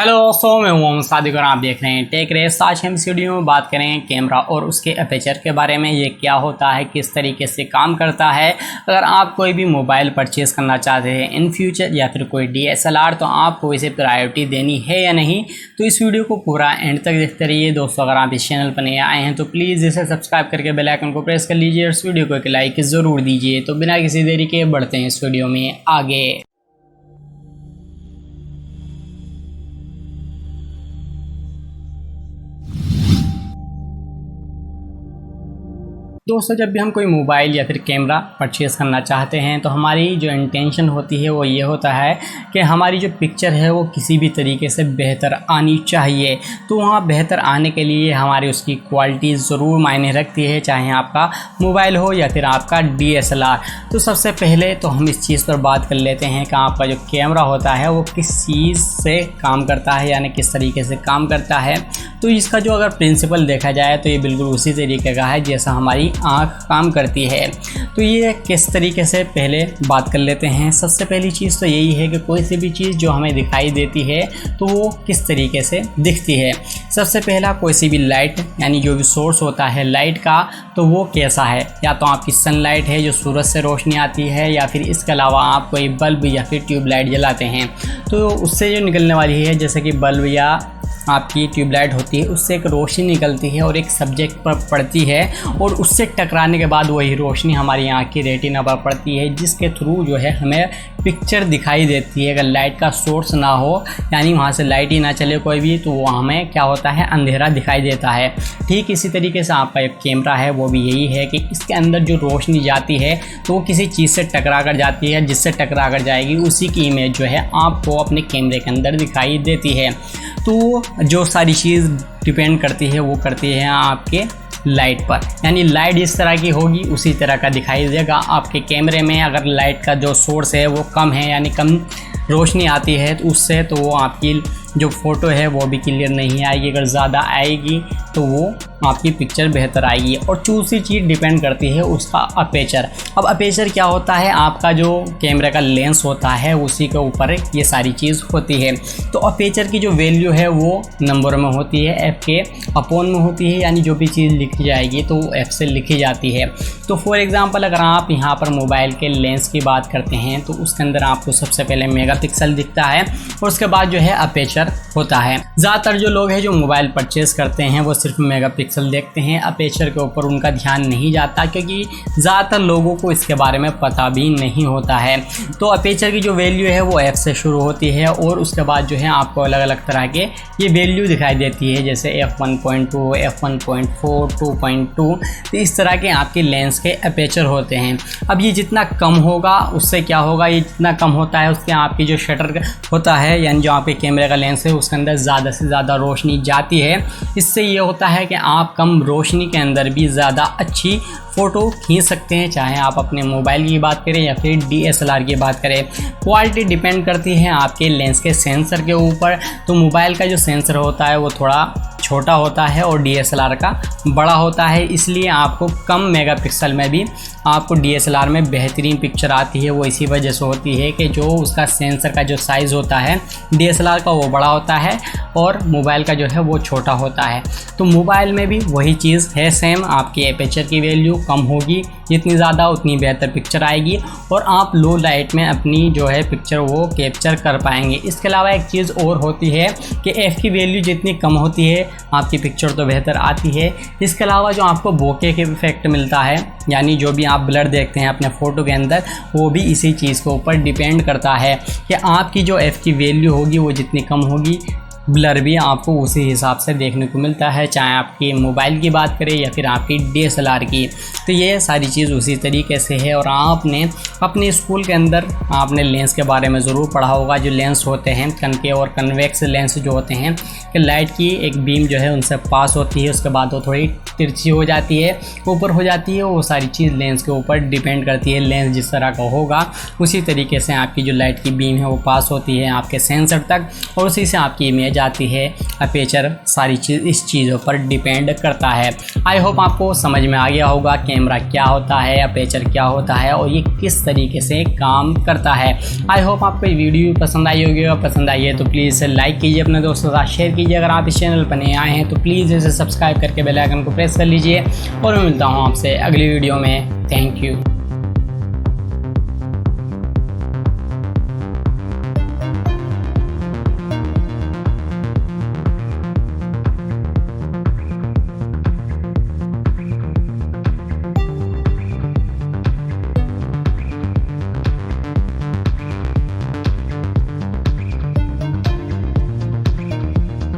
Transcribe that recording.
Hello दोस्तों, मैं हूं सादिक और आप देख रहे हैं टेक रेस। आज हम इस वीडियो में बात करें कैमरा और उसके अपेचर के बारे में। ये क्या होता है, किस तरीके से काम करता है। अगर आप कोई भी मोबाइल परचेज़ करना चाहते हैं इन फ्यूचर या फिर कोई DSLR, तो आपको इसे प्रायोरिटी देनी है या नहीं, तो इस वीडियो को पूरा एंड तक देखते रहिए। दोस्तों, अगर आप इस चैनल पर नए आए हैं तो प्लीज़ इसे सब्सक्राइब करके बेल आइकन को प्रेस कर लीजिए और इस वीडियो को एक लाइक ज़रूर दीजिए। तो बिना किसी देरी के बढ़ते हैं इस वीडियो में आगे। दोस्तों, जब भी हम कोई मोबाइल या फिर कैमरा परचेज़ करना चाहते हैं तो हमारी जो इंटेंशन होती है वो ये होता है कि हमारी जो पिक्चर है वो किसी भी तरीके से बेहतर आनी चाहिए। तो वहाँ बेहतर आने के लिए हमारी उसकी क्वालिटी ज़रूर मायने रखती है, चाहे आपका मोबाइल हो या फिर आपका DSLR। तो सबसे पहले तो हम इस चीज़ पर बात कर लेते हैं कि आपका जो कैमरा होता है वो किस चीज़ से काम करता है, यानी किस तरीके से काम करता है। तो इसका जो अगर प्रिंसिपल देखा जाए तो ये बिल्कुल उसी तरीके का है जैसा हमारी आँख काम करती है। तो ये किस तरीके से पहले बात कर लेते हैं। सबसे पहली चीज़ तो यही है कि कोई सी भी चीज़ जो हमें दिखाई देती है तो वो किस तरीके से दिखती है। सबसे पहला, कोई सी भी लाइट, यानी जो भी सोर्स होता है लाइट का, तो वो कैसा है। या तो आपकी सनलाइट है जो सूरज से रोशनी आती है, या फिर इसके अलावा आप कोई बल्ब या फिर ट्यूबलाइट जलाते हैं तो उससे जो निकलने वाली है, जैसे कि बल्ब या आपकी ट्यूबलाइट होती है, उससे एक रोशनी निकलती है और एक सब्जेक्ट पर पड़ती है और उससे टकराने के बाद वही रोशनी हमारी आँख की रेटिना पर पड़ती है, जिसके थ्रू जो है हमें पिक्चर दिखाई देती है। अगर लाइट का सोर्स ना हो, यानी वहाँ से लाइट ही ना चले कोई भी, तो वो हमें क्या होता है, अंधेरा दिखाई देता है। ठीक इसी तरीके से आपका एक कैमरा है वो भी यही है कि इसके अंदर जो रोशनी जाती है तो वो किसी चीज़ से टकरा कर जाती है, जिससे टकरा कर जाएगी उसी की इमेज जो है आपको अपने कैमरे के अंदर दिखाई देती है। तो जो सारी चीज़ डिपेंड करती है वो करती है आपके लाइट पर, यानी लाइट जिस तरह की होगी उसी तरह का दिखाई देगा आपके कैमरे में। अगर लाइट का जो सोर्स है वो कम है, यानी कम रोशनी आती है तो उससे तो वो आपकी जो फ़ोटो है वो भी क्लियर नहीं आएगी। अगर ज़्यादा आएगी तो वो आपकी पिक्चर बेहतर आएगी। और दूसरी चीज़ डिपेंड करती है उसका अपेचर। अब अपेचर क्या होता है, आपका जो कैमरे का लेंस होता है उसी के ऊपर ये सारी चीज़ होती है। तो अपेचर की जो वैल्यू है वो नंबर में होती है, F के अपॉन में होती है, यानी जो भी चीज़ लिखी जाएगी तो वो F से लिखी जाती है। तो फॉर एग्ज़ाम्पल, अगर आप यहाँ पर मोबाइल के लेंस की बात करते हैं तो उसके अंदर आपको सबसे पहले मेगापिक्सल दिखता है और उसके बाद जो है अपेचर होता है। ज़्यादातर जो लोग हैं जो मोबाइल परचेज़ करते हैं वो सिर्फ मेगापिक्सल देखते हैं, अपेचर के ऊपर उनका ध्यान नहीं जाता, क्योंकि ज़्यादातर लोगों को इसके बारे में पता भी नहीं होता है। तो अपेचर की जो वैल्यू है वो F से शुरू होती है और उसके बाद जो है आपको अलग अलग तरह के ये वैल्यू दिखाई देती है, जैसे F1.2, F1.4, 2.2। तो इस तरह के आपके लेंस के अपेचर होते हैं। अब ये जितना कम होगा उससे क्या होगा, ये जितना कम होता है उसके आपकी जो शटर होता है, यानी जो आपके कैमरे का लेंस है उसके अंदर ज़्यादा से ज़्यादा रोशनी जाती है। इससे ये होता है कि आप कम रोशनी के अंदर भी ज़्यादा अच्छी फ़ोटो खींच सकते हैं, चाहे आप अपने मोबाइल की बात करें या फिर DSLR की बात करें। क्वालिटी डिपेंड करती है आपके लेंस के सेंसर के ऊपर। तो मोबाइल का जो सेंसर होता है वो थोड़ा छोटा होता है और DSLR का बड़ा होता है, इसलिए आपको कम मेगापिक्सल में भी आपको DSLR में बेहतरीन पिक्चर आती है। वो इसी वजह से होती है कि जो उसका सेंसर का जो साइज़ होता है DSLR का वो बड़ा होता है और मोबाइल का जो है वो छोटा होता है। तो मोबाइल में भी वही चीज़ है सेम, आपकी अपेचर की वैल्यू कम होगी, जितनी ज़्यादा उतनी बेहतर पिक्चर आएगी और आप लो लाइट में अपनी जो है पिक्चर वो कैप्चर कर पाएंगे। इसके अलावा एक चीज़ और होती है कि F की वैल्यू जितनी कम होती है आपकी पिक्चर तो बेहतर आती है। इसके अलावा जो आपको बोके के इफेक्ट मिलता है, यानी जो भी आप ब्लर देखते हैं अपने फ़ोटो के अंदर, वो भी इसी चीज़ के ऊपर डिपेंड करता है कि आपकी जो F की वैल्यू होगी वो जितनी कम होगी, ब्लर भी आपको उसी हिसाब से देखने को मिलता है, चाहे आपकी मोबाइल की बात करें या फिर आपकी DSLR की। तो ये सारी चीज़ उसी तरीके से है। और आपने अपने स्कूल के अंदर आपने लेंस के बारे में ज़रूर पढ़ा होगा। जो लेंस होते हैं कनकेव और कन्वेक्स लेंस जो होते हैं कि लाइट की एक बीम जो है उनसे पास होती है, उसके बाद वो थोड़ी तिरछी हो जाती है, ऊपर हो जाती है। वो सारी चीज़ लेंस के ऊपर डिपेंड करती है। लेंस जिस तरह का होगा उसी तरीके से आपकी जो लाइट की बीम है वो पास होती है आपके सेंसर तक, और उसी से आपकी इमेज आती है। अपेचर सारी चीज़ इस चीज़ों पर डिपेंड करता है। आई होप आपको समझ में आ गया होगा कैमरा क्या होता है, अपेचर क्या होता है और ये किस तरीके से काम करता है। आई होप आपको ये वीडियो पसंद आई होगी, और पसंद आई है तो प्लीज़ लाइक कीजिए, अपने दोस्तों के साथ शेयर कीजिए। अगर आप इस चैनल पर नए आए हैं तो प्लीज़ इसे सब्सक्राइब करके बेल आइकन को प्रेस कर लीजिए, और मैं मिलता हूँ आपसे अगली वीडियो में। Thank you.